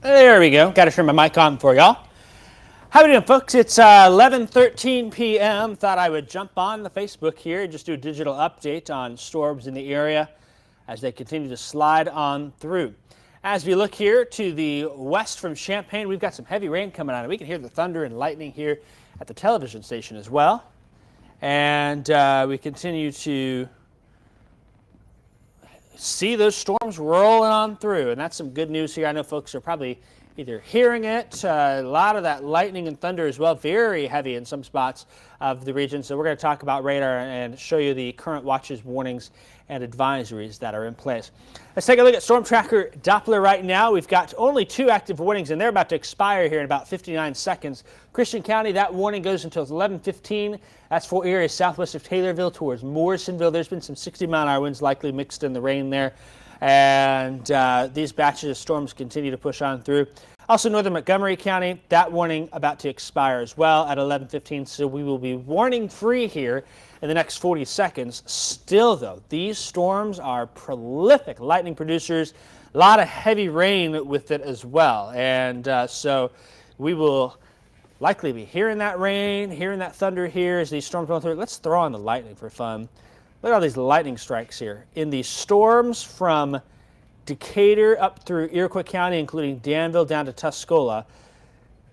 There we go. Got to turn my mic on for y'all. How we doing, folks? It's 11:13 p.m. Thought I would jump on the Facebook here and just do a digital update on storms in the area as they continue to slide on through. As we look here to the west from Champaign, we've got some heavy rain coming on. We can hear the thunder and lightning here at the television station as well. And we continue to see those storms rolling on through, and that's some good news here. I know folks are probably either hearing it, a lot of that lightning and thunder as well, very heavy in some spots of the region. So we're going to talk about radar and show you the current watches, warnings, and advisories that are in place. Let's take a look at Storm Tracker Doppler right now. We've got only 2 active warnings, and they're about to expire here in about 59 seconds. Christian County, that warning goes until 11:15. That's for areas southwest of Taylorville towards Morrisonville. There's been some 60-mile-an-hour winds likely mixed in the rain there. And these batches of storms continue to push on through. Also, northern Montgomery County, that warning about to expire as well at 11:15. So we will be warning free here in the next 40 seconds. Still, though, these storms are prolific lightning producers. A lot of heavy rain with it as well. And so we will likely be hearing that rain, hearing that thunder here as these storms roll through. Let's throw on the lightning for fun. Look at all these lightning strikes here. In these storms from Decatur up through Iroquois County, including Danville down to Tuscola,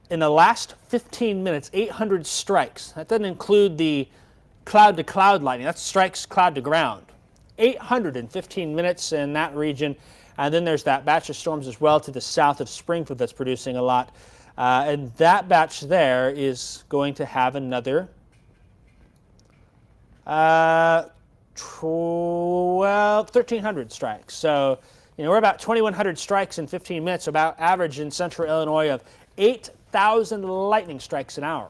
in the last 15 minutes, 800 strikes. That doesn't include the cloud-to-cloud lightning. That's strikes cloud to ground. 815 minutes in that region. And then there's that batch of storms as well to the south of Springfield that's producing a lot. And that batch there is going to have another 1,300 strikes. So, we're about 2,100 strikes in 15 minutes, about average in central Illinois of 8,000 lightning strikes an hour.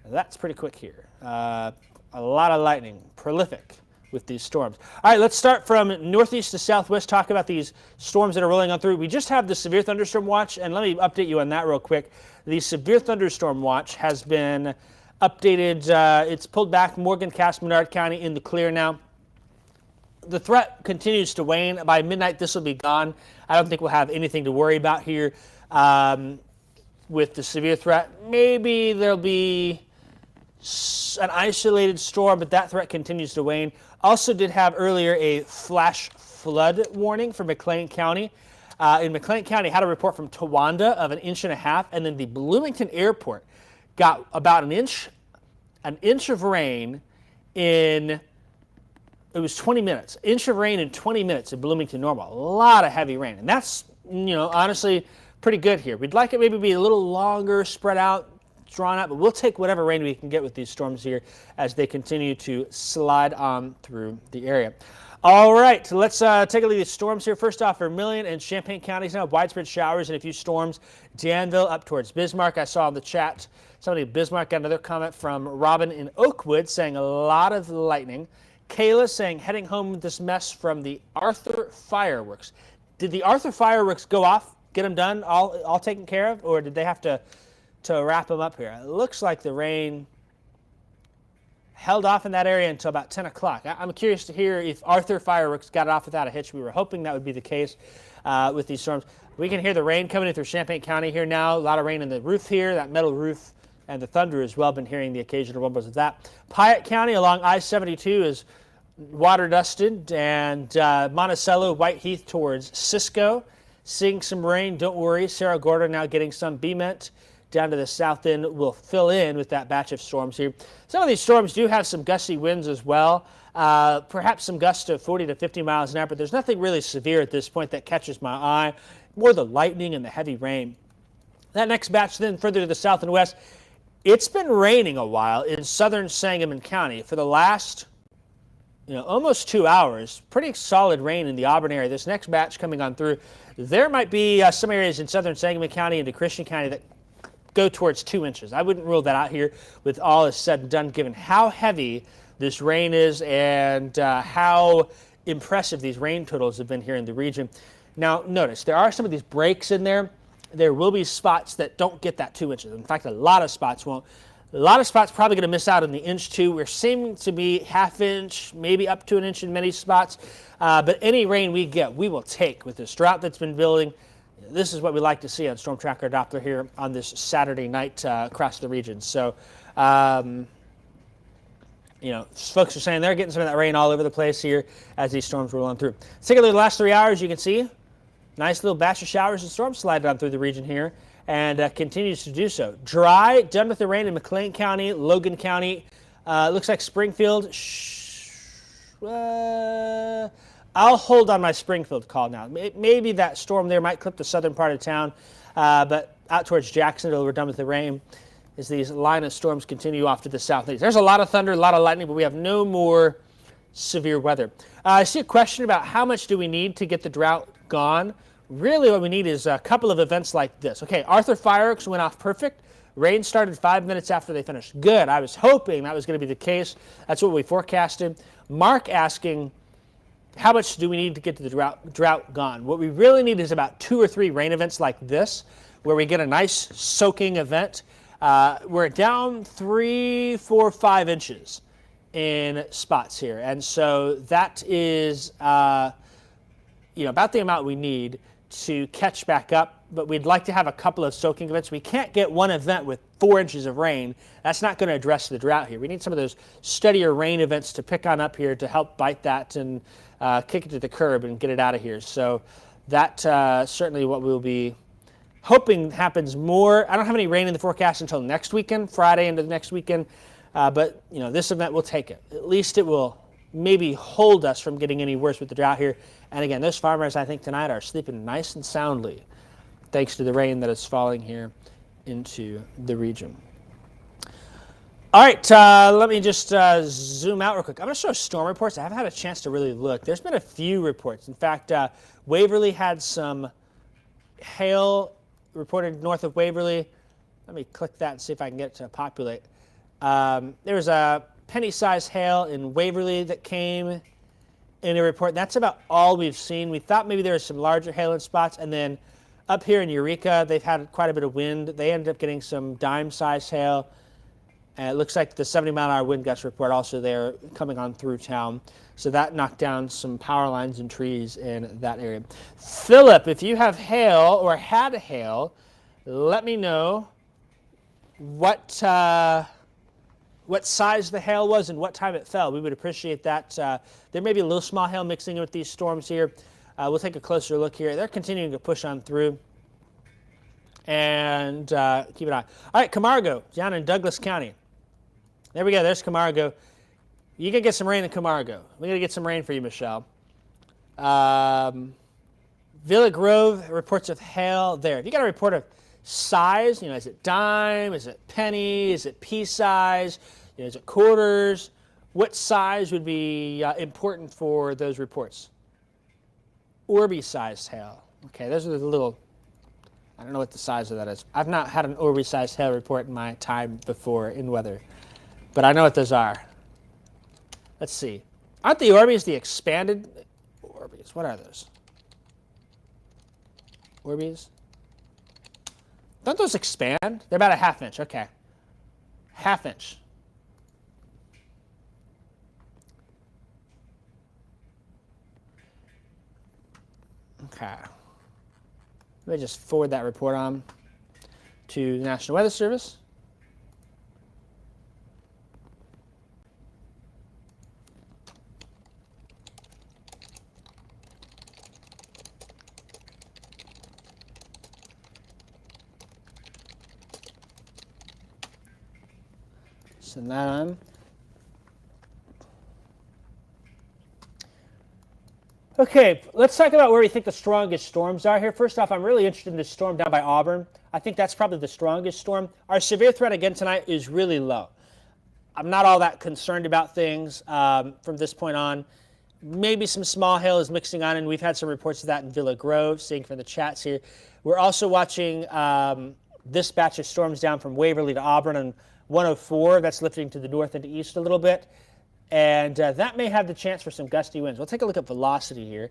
That's pretty quick here. A lot of lightning, prolific with these storms. All right, let's start from northeast to southwest, talk about these storms that are rolling on through. We just have the severe thunderstorm watch, and let me update you on that real quick. The severe thunderstorm watch has been updated. It's pulled back Morgan, Cass, Menard County in the clear now. The threat continues to wane. By midnight, this will be gone. I don't think we'll have anything to worry about here with the severe threat. Maybe there'll be an isolated storm, but that threat continues to wane. Also did have earlier a flash flood warning for McLean County. In McLean County, had a report from Towanda of 1.5 inches, and then the Bloomington Airport got about an inch of rain in, it was 20 minutes. Inch of rain in 20 minutes in Bloomington normal. A lot of heavy rain, and that's, honestly pretty good here. We'd like it maybe be a little longer, spread out, drawn out, but we'll take whatever rain we can get with these storms here as they continue to slide on through the area. All right, so let's take a look at these storms here. First off, Vermilion and Champaign counties now, widespread showers and a few storms. Danville up towards Bismarck. I saw in the chat somebody in Bismarck got another comment from Robin in Oakwood saying a lot of lightning. Kayla saying heading home with this mess from the Arthur fireworks. Did the Arthur fireworks go off, get them done, all taken care of, or did they have to wrap them up here? It looks like the rain held off in that area until about 10 o'clock. I'm curious to hear if Arthur fireworks got it off without a hitch. We were hoping that would be the case with these storms. We can hear the rain coming in through Champaign County here now. A lot of rain in the roof here, that metal roof, and the thunder as well. Been hearing the occasional rumbles of that. Piatt County along I-72 is water dusted, and Monticello, Whiteheath towards Cisco, seeing some rain. Don't worry, Sarah Gorda now getting some. Bement down to the south end will fill in with that batch of storms here. Some of these storms do have some gusty winds as well, perhaps some gusts of 40 to 50 miles an hour, but there's nothing really severe at this point that catches my eye, more the lightning and the heavy rain. That next batch then further to the south and west, it's been raining a while in southern Sangamon County for the last almost 2 hours. Pretty solid rain in the Auburn area. This next batch coming on through, there might be some areas in southern Sangamon County into Christian County that go towards 2 inches. I wouldn't rule that out here with all is said and done, given how heavy this rain is and how impressive these rain totals have been here in the region. Now, notice there are some of these breaks in there. There will be spots that don't get that 2 inches. In fact, a lot of spots won't. A lot of spots probably going to miss out on the 1 to 2 inches. We're seeming to be ½ inch, maybe up to 1 inch in many spots. But any rain we get, we will take with this drought that's been building. This is what we like to see on Storm Tracker Doppler here on this Saturday night across the region. So, folks are saying they're getting some of that rain all over the place here as these storms roll on through. Let's take a look at the last 3 hours. You can see nice little batch of showers and storms sliding on through the region here, and continues to do so. Dry, done with the rain in McLean County, Logan County. Looks like Springfield. I'll hold on my Springfield call now. Maybe that storm there might clip the southern part of town, but out towards Jacksonville, we're done with the rain as these line of storms continue off to the southeast. There's a lot of thunder, a lot of lightning, but we have no more severe weather. I see a question about how much do we need to get the drought gone. Really what we need is a couple of events like this. Okay, Arthur fireworks went off perfect. Rain started 5 minutes after they finished. Good. I was hoping that was going to be the case. That's what we forecasted. Mark asking, how much do we need to get to the drought gone? What we really need is about 2 or 3 rain events like this, where we get a nice soaking event. We're down 3, 4, 5 inches in spots here. And so that is about the amount we need to catch back up, but we'd like to have a couple of soaking events. We can't get one event with 4 inches of rain. That's not going to address the drought here. We need some of those steadier rain events to pick on up here to help bite that and kick it to the curb and get it out of here. So that certainly what we'll be hoping happens more. I don't have any rain in the forecast until next weekend, Friday into the next weekend, but this event will take it. At least it will maybe hold us from getting any worse with the drought here. And again, those farmers, I think, tonight are sleeping nice and soundly thanks to the rain that is falling here into the region. All right, let me just zoom out real quick. I'm going to show storm reports. I haven't had a chance to really look. There's been a few reports. In fact, Waverly had some hail reported north of Waverly. Let me click that and see if I can get it to populate. There was a penny-sized hail in Waverly that came in a report. That's about all we've seen. We thought maybe there was some larger hail in spots, and then up here in Eureka, they've had quite a bit of wind. They ended up getting some dime-sized hail. And it looks like the 70-mile-an-hour wind gust report also there coming on through town. So that knocked down some power lines and trees in that area. Philip, if you have hail or had hail, let me know what size the hail was and what time it fell. We would appreciate that. There may be a little small hail mixing in with these storms here. We'll take a closer look here. They're continuing to push on through. And keep an eye. All right, Camargo, down in Douglas County. There we go. There's Camargo. You can get some rain in Camargo. We're going to get some rain for you, Michelle. Villa Grove reports of hail there. If you got a report of size, is it dime? Is it penny? Is it pea size? Is it quarters? What size would be important for those reports? Orby-sized hail. Okay, those are the little, I don't know what the size of that is. I've not had an Orby-sized hail report in my time before in weather, but I know what those are. Let's see. Aren't the Orbeez the expanded Orbeez? What are those? Orbeez? Don't those expand? They're about a ½ inch. Okay. ½ inch. Okay. Let me just forward that report on to the National Weather Service. Send that on. Okay, let's talk about where we think the strongest storms are here. First off, I'm really interested in this storm down by Auburn. I think that's probably the strongest storm. Our severe threat again tonight is really low. I'm not all that concerned about things from this point on. Maybe some small hail is mixing on, and we've had some reports of that in Villa Grove, seeing from the chats here. We're also watching this batch of storms down from Waverly to Auburn on 104. That's lifting to the north and east a little bit. And that may have the chance for some gusty winds. We'll take a look at velocity here.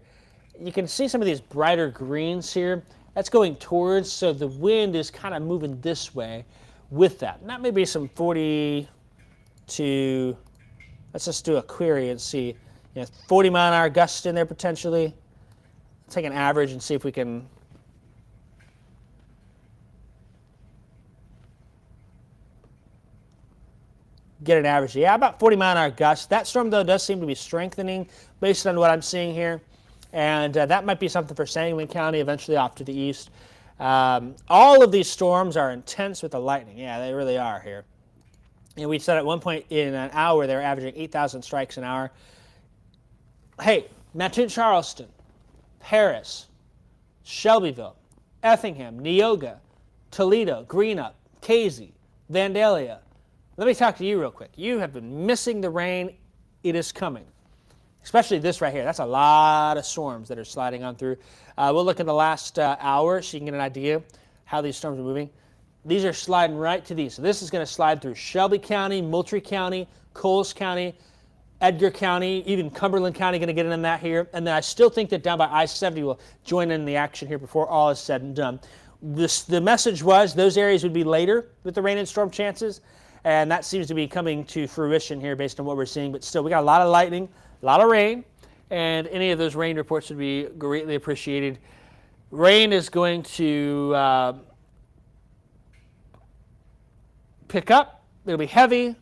You can see some of these brighter greens here. That's going towards, so the wind is kind of moving this way with that. And that may be some 40 to, let's just do a query and see, 40-mile-an-hour gusts in there potentially. Take an average and see if we can get an average. Yeah, about 40-mile-an-hour gusts. That storm, though, does seem to be strengthening based on what I'm seeing here. And that might be something for Sangamon County, eventually off to the east. All of these storms are intense with the lightning. Yeah, they really are here. And we said at one point in an hour they were averaging 8,000 strikes an hour. Hey, Mattoon, Charleston, Paris, Shelbyville, Effingham, Neoga, Toledo, Greenup, Casey, Vandalia. Let me talk to you real quick. You have been missing the rain. It is coming. Especially this right here. That's a lot of storms that are sliding on through. We'll look in the last hour so you can get an idea how these storms are moving. These are sliding right to these. So this is going to slide through Shelby County, Moultrie County, Coles County, Edgar County, even Cumberland County going to get in that here. And then I still think that down by I-70 will join in the action here before all is said and done. The message was those areas would be later with the rain and storm chances. And that seems to be coming to fruition here based on what we're seeing. But still, we got a lot of lightning, a lot of rain, and any of those rain reports would be greatly appreciated. Rain is going to pick up. It'll be heavy.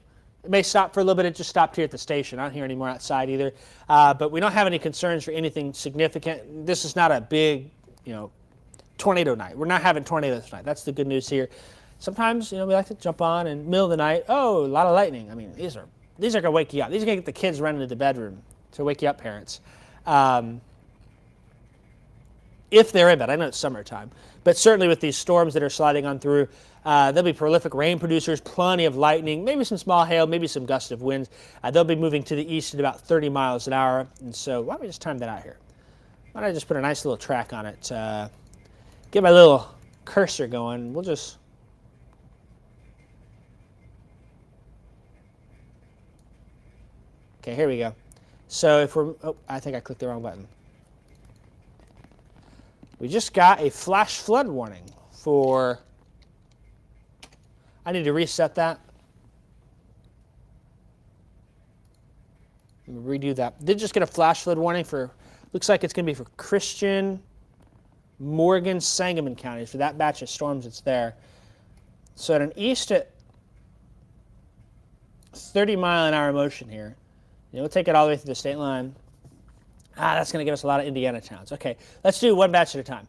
It may stop for a little bit. It just stopped here at the station. I don't hear any more outside either. But we don't have any concerns for anything significant. This is not a big, tornado night. We're not having tornadoes tonight. That's the good news here. Sometimes, we like to jump on in the middle of the night. Oh, a lot of lightning. I mean, these are going to wake you up. These are going to get the kids running to the bedroom to wake you up, parents. If they're in bed. I know it's summertime. But certainly with these storms that are sliding on through, there'll be prolific rain producers, plenty of lightning, maybe some small hail, maybe some gust of winds. They'll be moving to the east at about 30 miles an hour. And so why don't we just time that out here? Why don't I just put a nice little track on it? Get my little cursor going. We'll just... Okay, here we go. So if we're... Oh, I think I clicked the wrong button. We just got a flash flood warning for... I need to reset that. Redo that. Did just get a flash flood warning for... Looks like it's going to be for Christian, Morgan, Sangamon counties. For that batch of storms that's there. So at an east at 30-mile-an-hour motion here. We'll take it all the way through the state line. That's going to give us a lot of Indiana towns. Okay, let's do one batch at a time.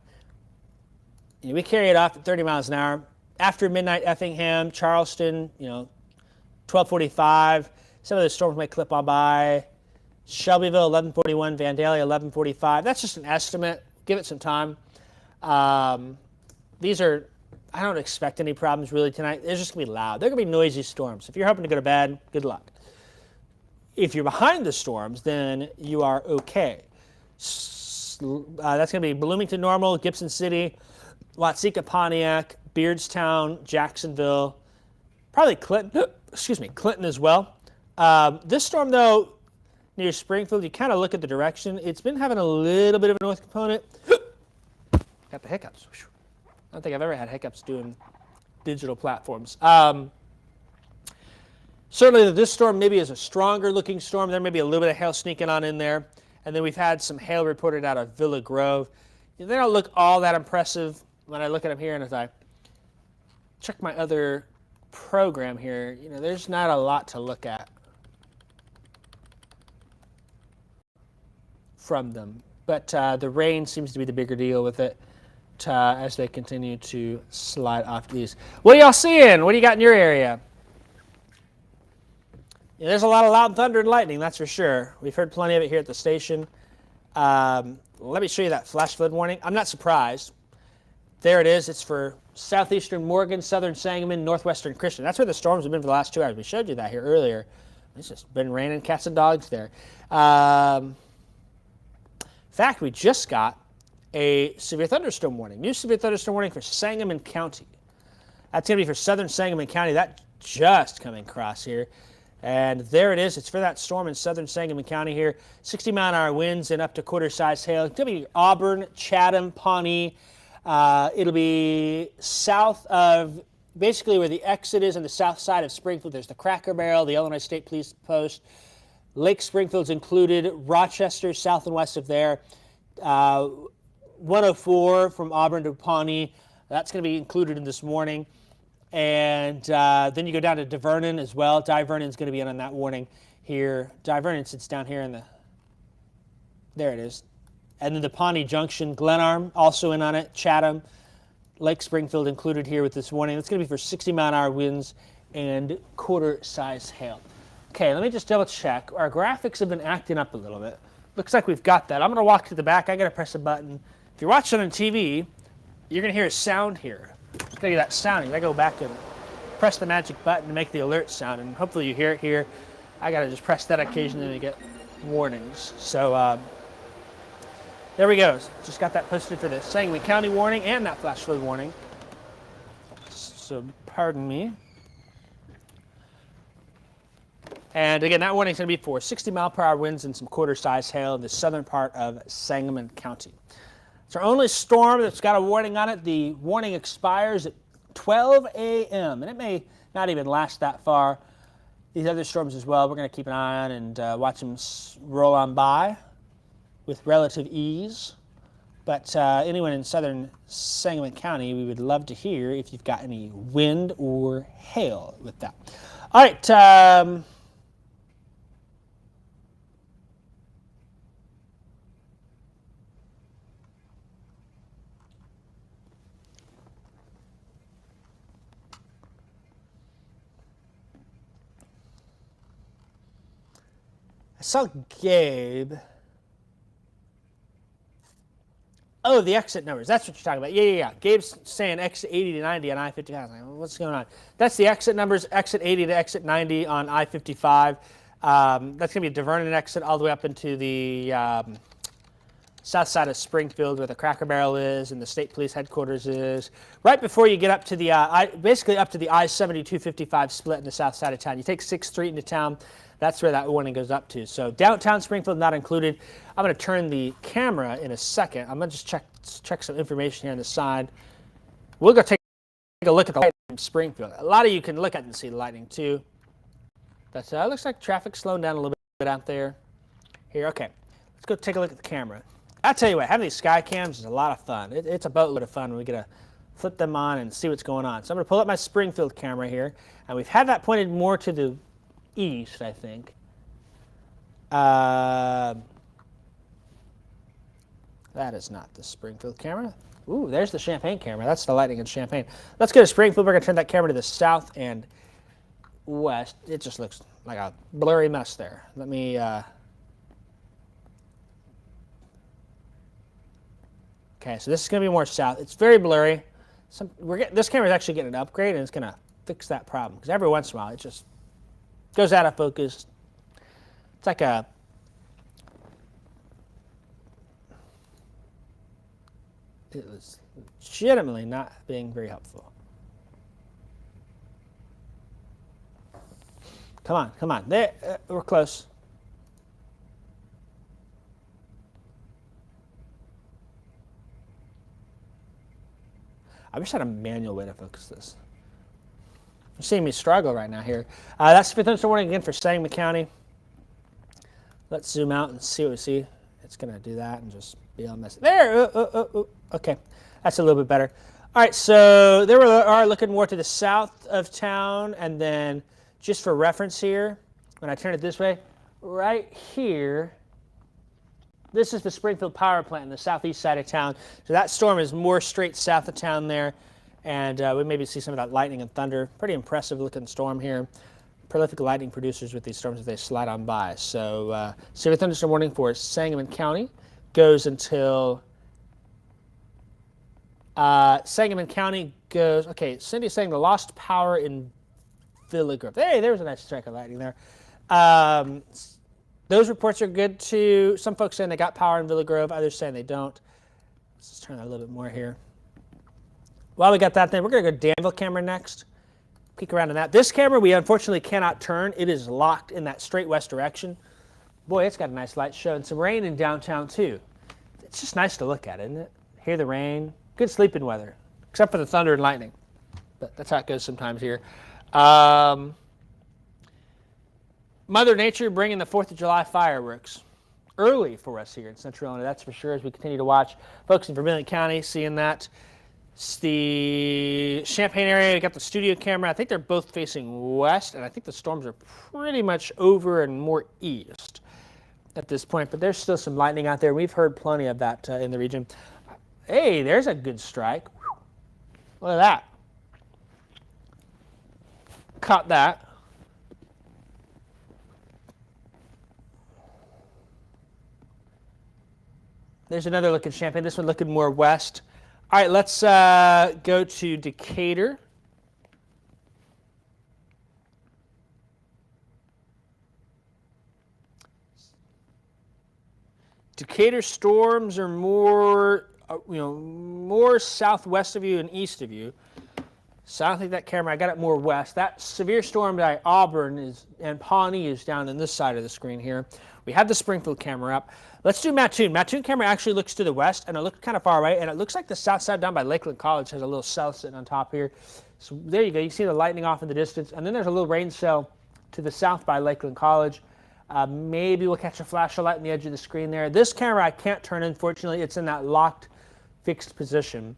We carry it off at 30 miles an hour. After midnight, Effingham, Charleston, 12:45. Some of the storms may clip on by. Shelbyville, 11:41. Vandalia, 11:45. That's just an estimate. Give it some time. These are, I don't expect any problems really tonight. They're just going to be loud. They're going to be noisy storms. If you're hoping to go to bed, good luck. If you're behind the storms, then you are okay. That's going to be Bloomington Normal, Gibson City, Watseka, Pontiac, Beardstown, Jacksonville, probably Clinton, Clinton as well. This storm, though, near Springfield, you kind of look at the direction. It's been having a little bit of a north component. Got the hiccups. I don't think I've ever had hiccups doing digital platforms. Certainly this storm maybe is a stronger looking storm. There may be a little bit of hail sneaking on in there. And then we've had some hail reported out of Villa Grove. They don't look all that impressive when I look at them here. And as I check my other program here, there's not a lot to look at from them. But the rain seems to be the bigger deal with it as they continue to slide off these. What are y'all seeing? What do you got in your area? There's a lot of loud thunder and lightning, that's for sure. We've heard plenty of it here at the station. Let me show you that flash flood warning. I'm not surprised. There it is. It's for southeastern Morgan, southern Sangamon, northwestern Christian. That's where the storms have been for the last 2 hours. We showed you that here earlier. It's just been raining cats and dogs there. In fact, we just got a severe thunderstorm warning. New severe thunderstorm warning for Sangamon County. That's going to be for southern Sangamon County. That just coming across here. And there it is. It's for that storm in southern Sangamon County here. 60-mile-an-hour winds and up to quarter-size hail. It's going to be Auburn, Chatham, Pawnee. It'll be south of basically where the exit is on the south side of Springfield. There's the Cracker Barrel, the Illinois State Police Post. Lake Springfield's included. Rochester, south and west of there. 104 from Auburn to Pawnee. That's going to be included in this morning. And then you go down to DeVernon as well. DeVernon's going to be in on that warning here. DeVernon sits down here in the, there it is. And then the Pawnee Junction, Glenarm also in on it. Chatham, Lake Springfield included here with this warning. It's going to be for 60-mile-an-hour winds and quarter-size hail. Okay, let me just double check. Our graphics have been acting up a little bit. Looks like we've got that. I'm going to walk to the back. I got to press a button. If you're watching on TV, you're going to hear a sound here. I'm going to hear that sounding. I go back and press the magic button to make the alert sound, and hopefully you hear it here. I got to just press that occasionally to get warnings. So there we go. Just got that posted for the Sangamon County warning and that flash flood warning. So pardon me. And again, that warning is going to be for 60-mile-per-hour winds and some quarter-size hail in the southern part of Sangamon County. It's our only storm that's got a warning on it. The warning expires at 12 a.m., and it may not even last that far. These other storms as well, we're going to keep an eye on and watch them roll on by with relative ease. But anyone in southern Sangamon County, we would love to hear if you've got any wind or hail with that. All right. I saw Gabe. Oh, the exit numbers. That's what you're talking about. Yeah. Gabe's saying exit 80 to 90 on I-55. I was like, well, what's going on? That's the exit numbers, exit 80 to exit 90 on I-55. That's going to be a DeVernon exit all the way up into the south side of Springfield where the Cracker Barrel is and the state police headquarters is. Right before you get up to the, basically up to the I-72-55 split in the south side of town. You take 6th Street into town. That's where that warning goes up to. So downtown Springfield not included. I'm going to turn the camera in a second. I'm going to just check some information here on the side. We'll go take a look at the lightning in Springfield. A lot of you can look at and see the lightning too. But looks like traffic's slowing down a little bit out there. Here, okay. Let's go take a look at the camera. I'll tell you what, having these sky cams is a lot of fun. It's a boatload of fun when we get to flip them on and see what's going on. So I'm going to pull up my Springfield camera here. And we've had that pointed more to the east, I think. That is not the Springfield camera. Ooh, there's the Champaign camera. That's the lightning in Champaign. Let's go to Springfield. We're going to turn that camera to the south and west. It just looks like a blurry mess there. Let me... Okay, so this is going to be more south. It's very blurry. This camera is actually getting an upgrade, and it's going to fix that problem. Because every once in a while, it just goes out of focus. It's like a... It was legitimately not being very helpful. Come on. There, we're close. I wish I had a manual way to focus this. You're seeing me struggle right now here. That's the thunderstorm warning again for Sangamon County. Let's zoom out and see what we see. It's going to do that and just be all messy. There! Okay, that's a little bit better. All right, so there we are looking more to the south of town, and then just for reference here, when I turn it this way, right here, this is the Springfield Power Plant in the southeast side of town. So that storm is more straight south of town there. And we maybe see some of that lightning and thunder. Pretty impressive looking storm here. Prolific lightning producers with these storms as they slide on by. So severe thunderstorm warning for Sangamon County goes until Sangamon County goes, okay, Cindy's saying the lost power in Villa Grove. Hey, there was a nice strike of lightning there. Those reports are good too. Some folks saying they got power in Villa Grove, others saying they don't. Let's just turn that a little bit more here. While we got that thing, we're going to go Danville camera next. Peek around in that. This camera we unfortunately cannot turn. It is locked in that straight west direction. Boy, it's got a nice light show and some rain in downtown too. It's just nice to look at, isn't it? Hear the rain. Good sleeping weather, except for the thunder and lightning. But that's how it goes sometimes here. Mother Nature bringing the 4th of July fireworks early for us here in Central Illinois, that's for sure, as we continue to watch. Folks in Vermilion County seeing that. It's the Champaign area. We got the studio camera. I think they're both facing west, and I think the storms are pretty much over and more east at this point, but there's still some lightning out there. We've heard plenty of that in the region. Hey, there's a good strike. Look at that. Caught that. There's another look at Champaign. This one looking more west. All right, let's go to Decatur. Decatur storms are more, more southwest of you and east of you. So I don't think that camera, I got it more west. That severe storm by Auburn and Pawnee is down in this side of the screen here. We have the Springfield camera up. Let's do Mattoon. Mattoon camera actually looks to the west, and it looks kind of far away, and it looks like the south side down by Lakeland College has a little cell sitting on top here. So there you go. You see the lightning off in the distance, and then there's a little rain cell to the south by Lakeland College. Maybe we'll catch a flash of light on the edge of the screen there. This camera I can't turn, unfortunately. It's in that locked, fixed position.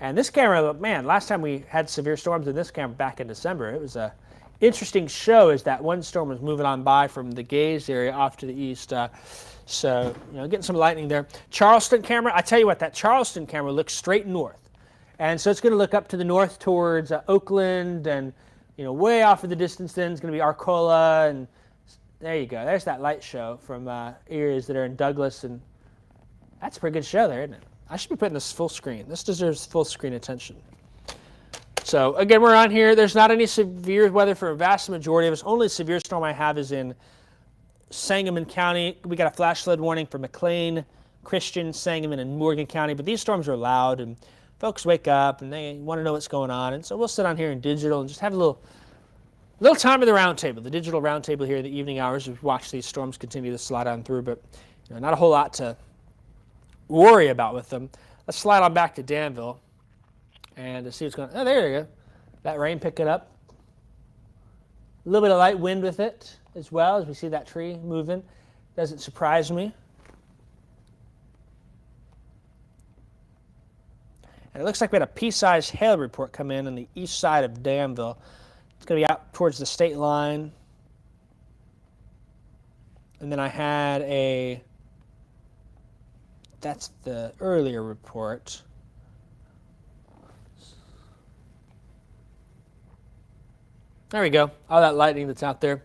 And this camera, man, last time we had severe storms in this camera back in December, it was a interesting show as that one storm was moving on by from the Gaze area off to the east. So, getting some lightning there. Charleston camera, I tell you what, that Charleston camera looks straight north. And so it's going to look up to the north towards Oakland and, way off in the distance then is going to be Arcola. And there you go. There's that light show from areas that are in Douglas. And that's a pretty good show there, isn't it? I should be putting this full screen. This deserves full screen attention. So, again, we're on here. There's not any severe weather for a vast majority of us. Only severe storm I have is in Sangamon County. We got a flash flood warning for McLean, Christian, Sangamon, and Morgan County. But these storms are loud, and folks wake up, and they want to know what's going on. And so we'll sit on here in digital and just have a little time of the roundtable, the digital roundtable here in the evening hours as we watch these storms continue to slide on through. But not a whole lot to worry about with them. Let's slide on back to Danville and to see what's going on. Oh, there you go. That rain picking up. A little bit of light wind with it as well as we see that tree moving. Doesn't surprise me. And it looks like we had a pea-sized hail report come in on the east side of Danville. It's going to be out towards the state line. And then I had that's the earlier report. There we go. All that lightning that's out there.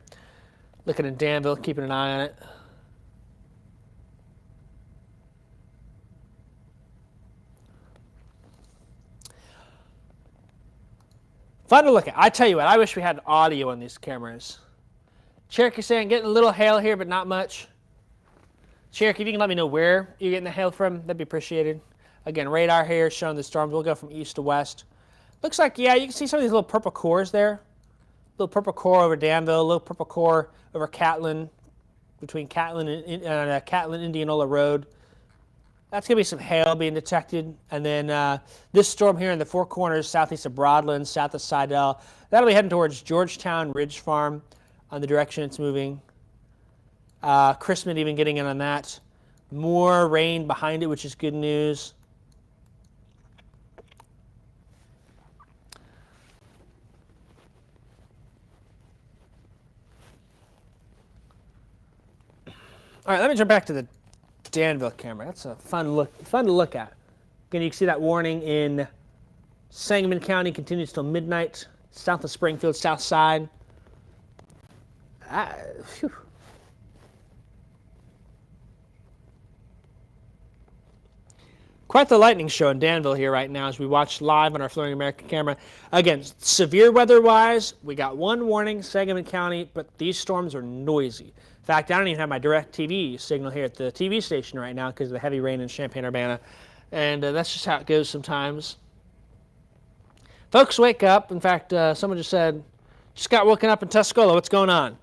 Looking in Danville, keeping an eye on it. Fun to look at. I tell you what, I wish we had audio on these cameras. Cherokee saying getting a little hail here, but not much. Cherokee, if you can let me know where you're getting the hail from, that'd be appreciated. Again, radar here showing the storms. We'll go from east to west. Looks like, yeah, you can see some of these little purple cores there. Little purple core over Danville, little purple core over Catlin, between Catlin and Catlin Indianola Road. That's going to be some hail being detected. And then this storm here in the Four Corners, southeast of Broadland, south of Sidell, that'll be heading towards Georgetown Ridge Farm on the direction it's moving. Chrisman even getting in on that. More rain behind it, which is good news. All right, let me jump back to the Danville camera. That's a fun to look at. Again, you can see that warning in Sangamon County continues till midnight, south of Springfield, south side. Quite the lightning show in Danville here right now as we watch live on our Flooring America camera. Again, severe weather-wise, we got one warning, Sangamon County, but these storms are noisy. In fact, I don't even have my direct TV signal here at the TV station right now because of the heavy rain in Champaign-Urbana. And that's just how it goes sometimes. Folks, wake up. In fact, someone just said, just got woken up in Tuscola. What's going on?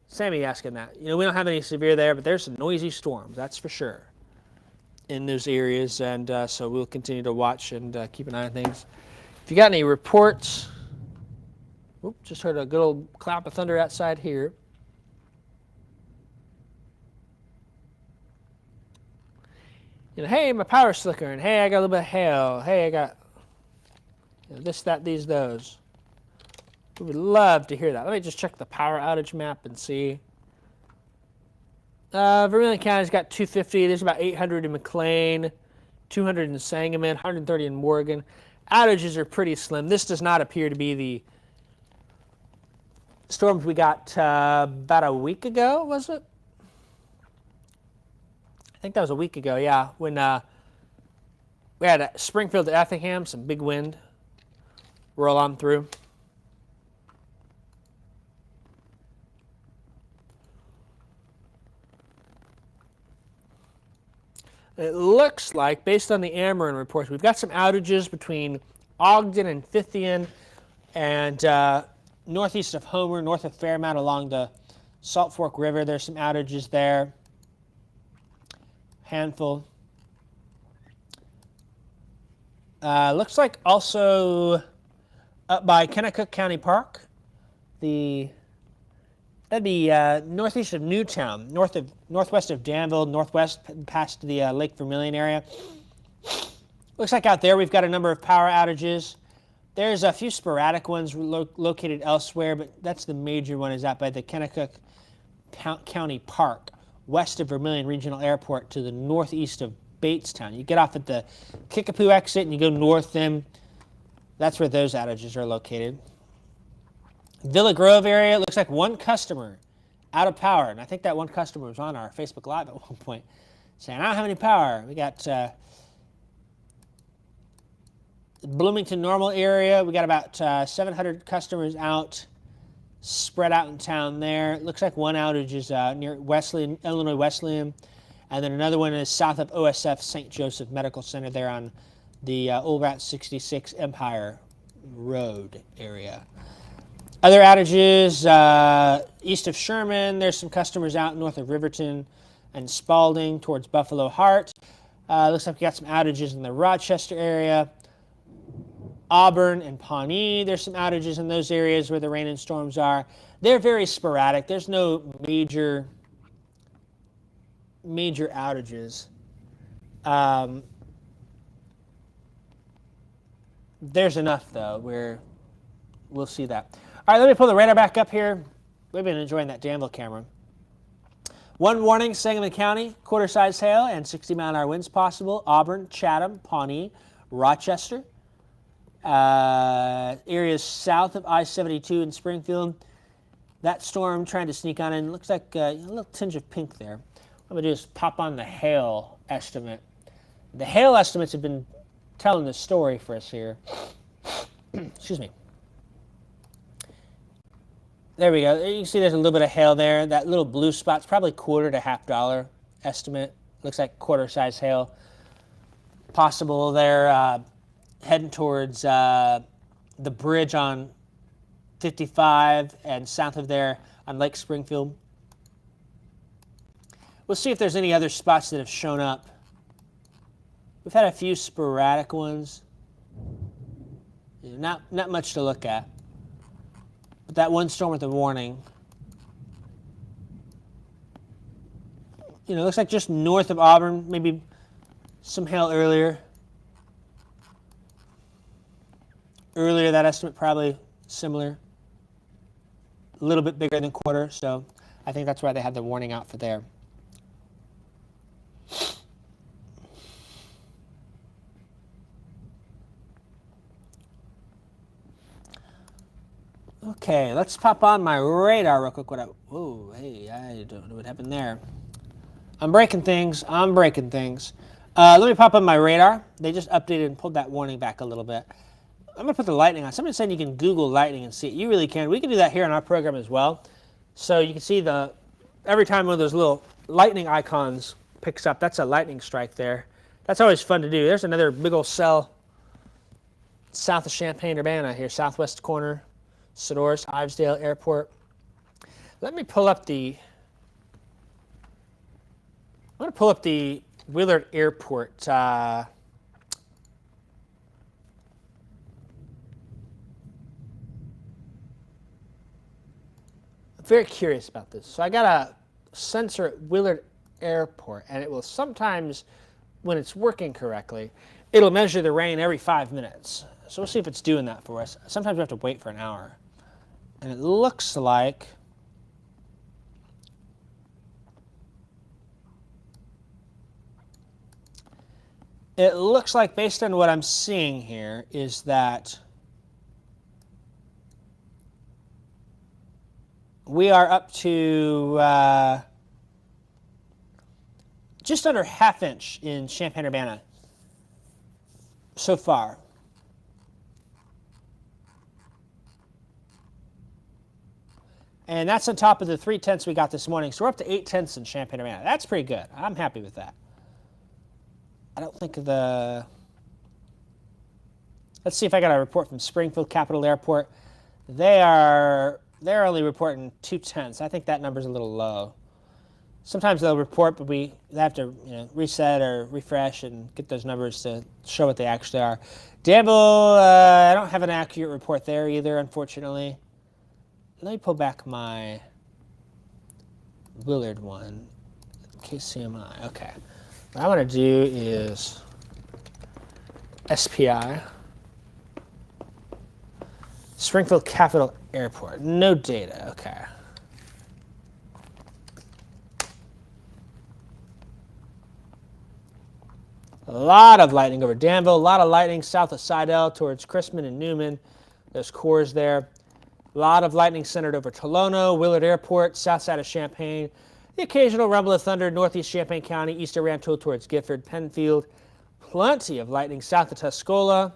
Sammy asking that. We don't have any severe there, but there's some noisy storms, that's for sure, in those areas. And so we'll continue to watch and keep an eye on things. If you got any reports, whoop, just heard a good old clap of thunder outside here. Hey, my power's flickering. Hey, I got a little bit of hail. Hey, I got This, that, these, those. We would love to hear that. Let me just check the power outage map and see. Vermilion County's got 250. There's about 800 in McLean, 200 in Sangamon, 130 in Morgan. Outages are pretty slim. This does not appear to be the storms we got about a week ago, was it? I think that was a week ago, yeah, when we had Springfield to Effingham, some big wind roll on through. It looks like, based on the Ameren reports, we've got some outages between Ogden and Fithian and northeast of Homer, north of Fairmount along the Salt Fork River. There's some outages there. Handful. Looks like also up by Kennecook County Park. That'd be northeast of Newtown, northwest of Danville, northwest past the Lake Vermilion area. Looks like out there we've got a number of power outages. There's a few sporadic ones located elsewhere, but that's the major one is out by the Kennecook County Park, west of Vermilion Regional Airport to the northeast of Batestown. You get off at the Kickapoo exit and you go north then. That's where those outages are located. Villa Grove area, it looks like one customer out of power. And I think that one customer was on our Facebook Live at one point saying, I don't have any power. We got Bloomington Normal area. We got about 700 customers out, spread out in town there. It looks like one outage is near Wesleyan, Illinois Wesleyan. And then another one is south of OSF St. Joseph Medical Center there on the old Route 66 Empire Road area. Other outages, east of Sherman, there's some customers out north of Riverton and Spalding towards Buffalo Heart. Looks like we got some outages in the Rochester area. Auburn and Pawnee, there's some outages in those areas where the rain and storms are. They're very sporadic. There's no major outages. There's enough, though, where we'll see that. All right, let me pull the radar back up here. We've been enjoying that Danville camera. One warning, Sangamon County, quarter-size hail and 60-mile-an-hour winds possible. Auburn, Chatham, Pawnee, Rochester. Areas south of I-72 in Springfield. That storm trying to sneak on in. Looks like a little tinge of pink there. What I'm going to do is pop on the hail estimate. The hail estimates have been telling the story for us here. Excuse me. There we go. You can see there's a little bit of hail there. That little blue spot's probably $quarter to $half estimate. Looks like quarter-size hail possible there. Heading towards the bridge on 55 and south of there on Lake Springfield. We'll see if there's any other spots that have shown up. We've had a few sporadic ones. Not much to look at. But that one storm with the warning. Looks like just north of Auburn, maybe some hail earlier. Earlier, that estimate probably similar. A little bit bigger than quarter, so I think that's why they had the warning out for there. Okay, let's pop on my radar real quick. Whoa, hey, I don't know what happened there. I'm breaking things. Let me pop on my radar. They just updated and pulled that warning back a little bit. I'm going to put the lightning on. Somebody's saying you can Google lightning and see it. You really can. We can do that here on our program as well. So you can see every time one of those little lightning icons picks up, that's a lightning strike there. That's always fun to do. There's another big old cell south of Champaign-Urbana here, southwest corner, Sadorus, Ivesdale Airport. Let me pull up I'm going to pull up the Willard Airport. Very curious about this. So I got a sensor at Willard Airport, and it will sometimes when it's working correctly, it'll measure the rain every 5 minutes. So we'll see if it's doing that for us. Sometimes we have to wait for an hour. And it looks like based on what I'm seeing here is that we are up to just under ½ inch in Champaign-Urbana so far. And that's on top of the 3/10 we got this morning. So we're up to 8/10 in Champaign-Urbana. That's pretty good. I'm happy with that. I don't think let's see if I got a report from Springfield Capitol Airport. They're only reporting 2/10. I think that number's a little low. Sometimes they'll report, but they have to reset or refresh and get those numbers to show what they actually are. Danville, I don't have an accurate report there either, unfortunately. Let me pull back my Willard one, KCMI. Okay. What I want to do is SPI, Springfield Capitol Airport. No data. Okay. A lot of lightning over Danville. A lot of lightning south of Sidell towards Chrisman and Newman. There's cores there. A lot of lightning centered over Tolono, Willard Airport, south side of Champaign. The occasional rumble of thunder northeast Champaign County, east of Rantoul towards Gifford, Penfield. Plenty of lightning south of Tuscola,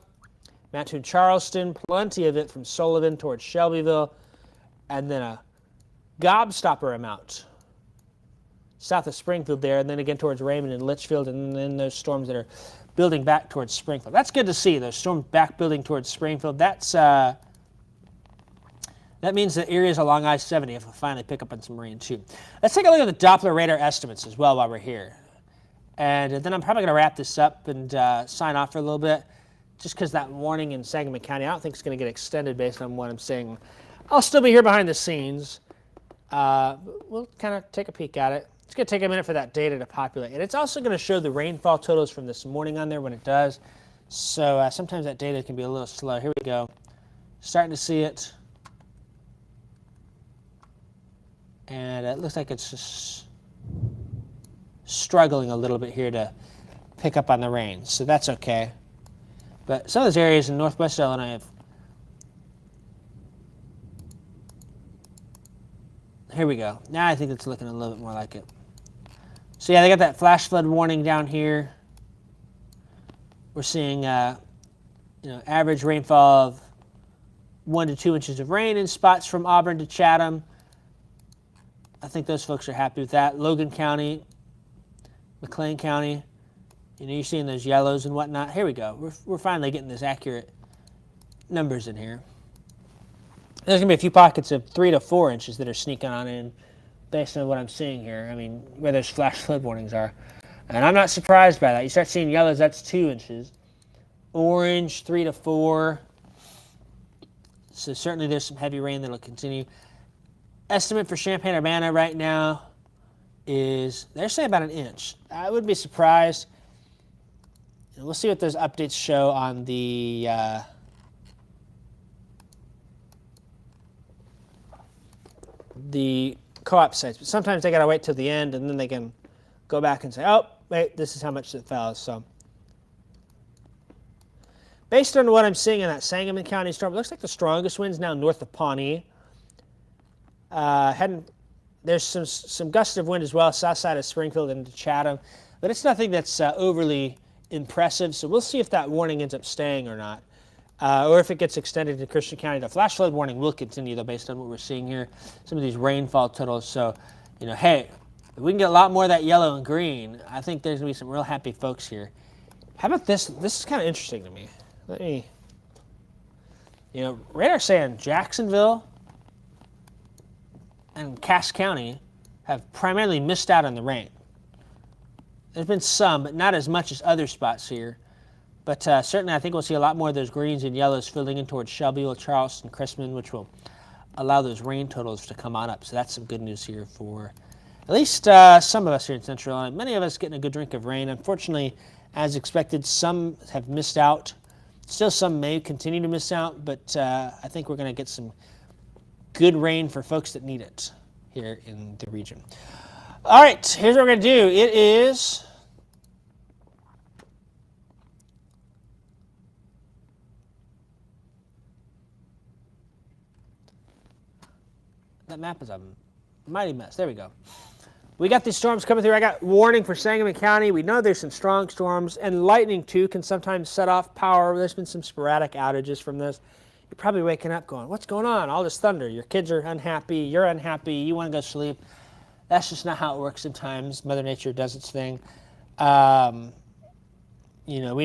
Mattoon, Charleston. Plenty of it from Sullivan towards Shelbyville. And then a gobstopper amount south of Springfield there, and then again towards Raymond and Litchfield, and then those storms that are building back towards Springfield. That's good to see, those storms back building towards Springfield. That means that areas along I-70 will finally pick up on some rain too. Let's take a look at the Doppler radar estimates as well while we're here. And then I'm probably going to wrap this up and sign off for a little bit, just because that warning in Sangamon County I don't think it's going to get extended based on what I'm seeing. I'll still be here behind the scenes. We'll kind of take a peek at it. It's going to take a minute for that data to populate. And it's also going to show the rainfall totals from this morning on there when it does. So sometimes that data can be a little slow. Here we go. Starting to see it. And it looks like it's just struggling a little bit here to pick up on the rain. So that's okay. But some of those areas in northwest Illinois have... Here we go. Now I think it's looking a little bit more like it. So yeah, they got that flash flood warning down here. We're seeing average rainfall of 1 to 2 inches of rain in spots from Auburn to Chatham. I think those folks are happy with that. Logan County, McLean County, you're seeing those yellows and whatnot. Here we go. We're finally getting those accurate numbers in here. There's going to be a few pockets of 3 to 4 inches that are sneaking on in based on what I'm seeing here. I mean, where those flash flood warnings are. And I'm not surprised by that. You start seeing yellows, that's 2 inches. Orange, 3 to 4. So certainly there's some heavy rain that will continue. Estimate for Champaign-Urbana right now is, they're saying about 1 inch. I wouldn't be surprised. And we'll see what those updates show on the co-op sites. But sometimes they got to wait till the end, and then they can go back and say, oh, wait, this is how much it fell. So based on what I'm seeing in that Sangamon County storm, it looks like the strongest winds now north of Pawnee. There's some gusts of wind as well, south side of Springfield into Chatham, but it's nothing that's overly impressive. So we'll see if that warning ends up staying or not, or if it gets extended to Christian County. The flash flood warning will continue, though, based on what we're seeing here. Some of these rainfall totals. So, hey, if we can get a lot more of that yellow and green, I think there's going to be some real happy folks here. How about this? This is kind of interesting to me. Let me, radar saying Jacksonville and Cass County have primarily missed out on the rain. There's been some, but not as much as other spots here. But certainly I think we'll see a lot more of those greens and yellows filling in towards Shelbyville, Charleston, Chrisman, which will allow those rain totals to come on up. So that's some good news here for At least some of us here in Central Illinois, many of us getting a good drink of rain. Unfortunately, as expected, some have missed out. Still, some may continue to miss out, but I think we're going to get some good rain for folks that need it here in the region. All right, here's what we're going to do. It is that map is a mighty mess. There we go. We got these storms coming through. I got warning for Sangamon County. We know there's some strong storms, and lightning, too, can sometimes set off power. There's been some sporadic outages from this. You're probably waking up going, what's going on? All this thunder. Your kids are unhappy. You're unhappy. You want to go sleep. That's just not how it works sometimes. Mother Nature does its thing. We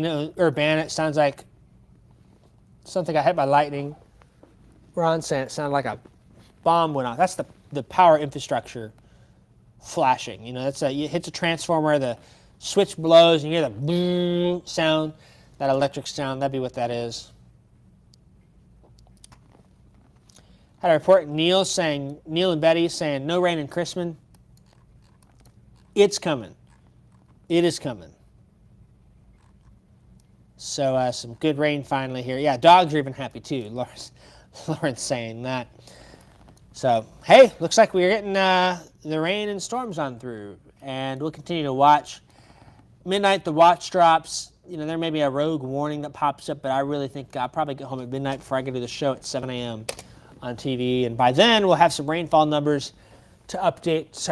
know Urbana, it sounds like something got hit by lightning. Ron's saying it sounded like a bomb went off. That's the power infrastructure flashing. It hits a transformer, the switch blows, and you hear the boom sound, that electric sound. That'd be what that is. Had a report, Neil and Betty saying no rain in Chrisman. It's coming. It is coming. So some good rain finally here. Yeah, dogs are even happy too. Lauren's saying that. So, hey, looks like we're getting the rain and storms on through, and we'll continue to watch. Midnight, the watch drops. There may be a rogue warning that pops up, but I really think I'll probably get home at midnight before I get to the show at 7 a.m. on TV, and by then we'll have some rainfall numbers to update.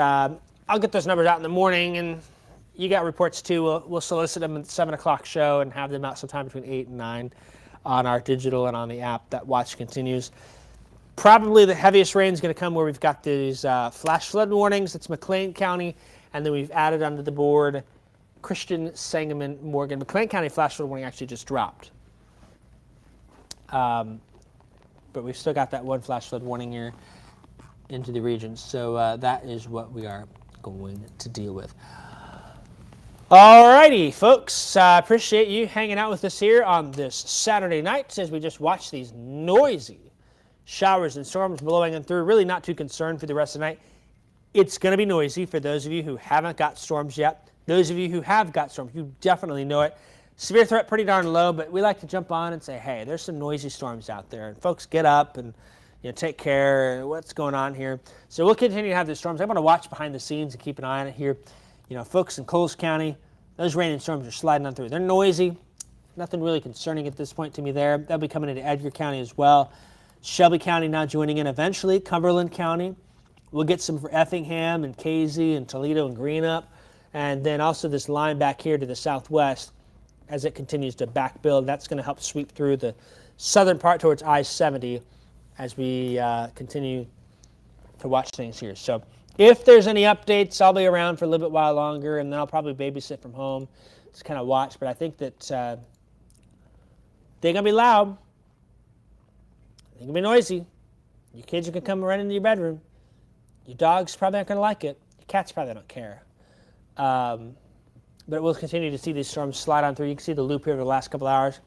I'll get those numbers out in the morning, and you got reports too. We'll solicit them at the 7 o'clock show and have them out sometime between 8 and 9 on our digital and on the app. That watch continues. Probably the heaviest rain is going to come where we've got these flash flood warnings. It's McLean County, and then we've added onto the board Christian, Sangamon, Morgan. McLean County flash flood warning actually just dropped. But we've still got that one flash flood warning here into the region. So that is what we are going to deal with. All righty, folks. I appreciate you hanging out with us here on this Saturday night as we just watch these noisy showers and storms blowing in through. Really not too concerned for the rest of the night. It's going to be noisy for those of you who haven't got storms yet. Those of you who have got storms, you definitely know it. Severe threat pretty darn low, but we like to jump on and say, hey, there's some noisy storms out there. And folks, get up and take care. What's going on here? So we'll continue to have the storms. I'm going to watch behind the scenes and keep an eye on it here. Folks in Coles County, those rain and storms are sliding on through. They're noisy. Nothing really concerning at this point to me there. They'll be coming into Edgar County as well. Shelby County now joining in eventually. Cumberland County. We'll get some for Effingham and Casey and Toledo and Greenup. And then also this line back here to the southwest as it continues to back build. That's going to help sweep through the southern part towards I-70 as we continue to watch things here. So if there's any updates, I'll be around for a little bit while longer, and then I'll probably babysit from home to kind of watch. But I think that they're going to be loud. They're going to be noisy. Your kids are going to come right into your bedroom. Your dogs probably aren't going to like it. Your cats probably don't care. But we'll continue to see these storms slide on through. You can see the loop here over the last couple hours.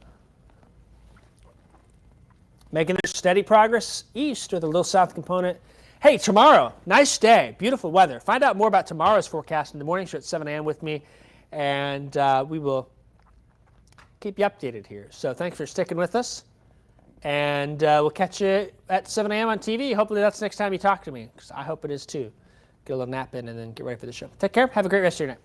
Making their steady progress east with a little south component. Hey, tomorrow, nice day, beautiful weather. Find out more about tomorrow's forecast in the morning show at 7 a.m. with me, and we will keep you updated here. So thanks for sticking with us, and we'll catch you at 7 a.m. on TV. Hopefully that's the next time you talk to me, because I hope it is too. Get a little nap in and then get ready for the show. Take care. Have a great rest of your night.